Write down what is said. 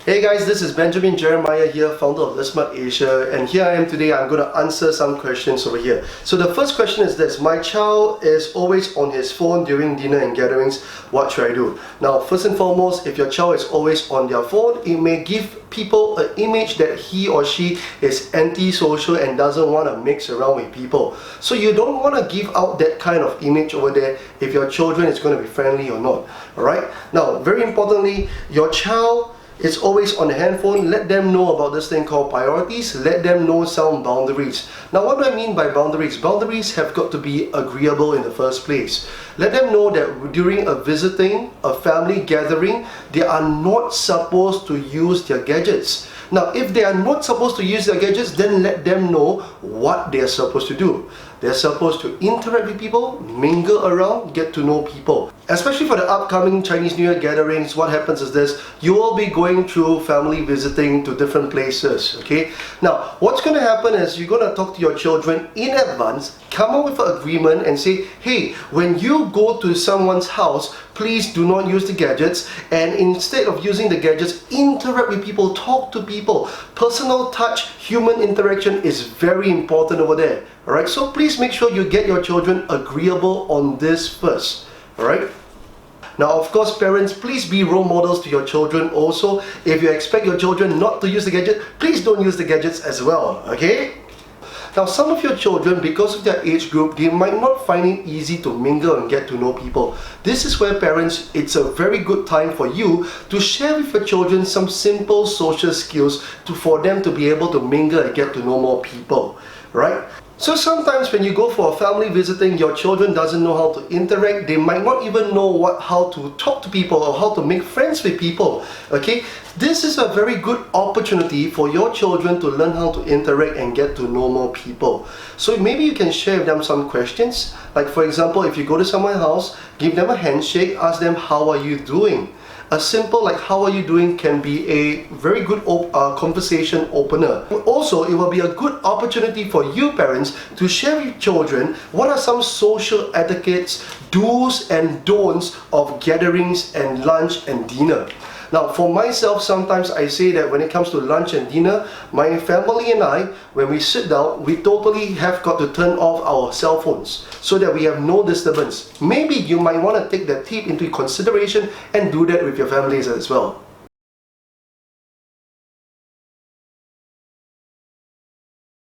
Hey guys, this is Benjamin Jeremiah here, founder of Livesmart Asia, and here I am today. I'm going to answer some questions over here. So the first question is this: my child is always on his phone during dinner and gatherings. What should I do? Now, first and foremost, if your child is always on their phone, it may give people an image that he or she is antisocial and doesn't want to mix around with people. So you don't want to give out that kind of image over there if your children is going to be friendly or not. Alright? Now, very importantly, your child is always on the handphone. Let them know about this thing called priorities. Let them know some boundaries. Now, what do I mean by boundaries? Boundaries have got to be agreeable in the first place. Let them know that during a family gathering, they are not supposed to use their gadgets. Now, if they are not supposed to use their gadgets, then let them know what they are supposed to do. They're supposed to interact with people, mingle around, get to know people. Especially for the upcoming Chinese New Year gatherings, what happens is this: you will be going through family visiting to different places, okay? Now, what's going to happen is you're going to talk to your children in advance, come up with an agreement and say, hey, when you go to someone's house, please do not use the gadgets, and instead of using the gadgets, interact with people, talk to people. Personal touch, human interaction is very important over there. Alright, so please make sure you get your children agreeable on this first. Alright? Now, of course, parents, please be role models to your children also. If you expect your children not to use the gadget, please don't use the gadgets as well. Okay? Now, some of your children, because of their age group, they might not find it easy to mingle and get to know people. This is where parents, it's a very good time for you to share with your children some simple social skills for them to be able to mingle and get to know more people. Right? So sometimes when you go for a family visiting, your children doesn't know how to interact. They might not even know how to talk to people or how to make friends with people. Okay, this is a very good opportunity for your children to learn how to interact and get to know more people. So maybe you can share with them some questions. Like, for example, if you go to someone's house, give them a handshake, ask them, how are you doing? A simple like how are you doing can be a very good conversation opener. Also, it will be a good opportunity for you parents to share with children what are some social etiquettes, do's and don'ts of gatherings and lunch and dinner. Now, for myself, sometimes I say that when it comes to lunch and dinner, my family and I, when we sit down, we totally have got to turn off our cell phones so that we have no disturbance. Maybe you might want to take that tip into consideration and do that with your families as well.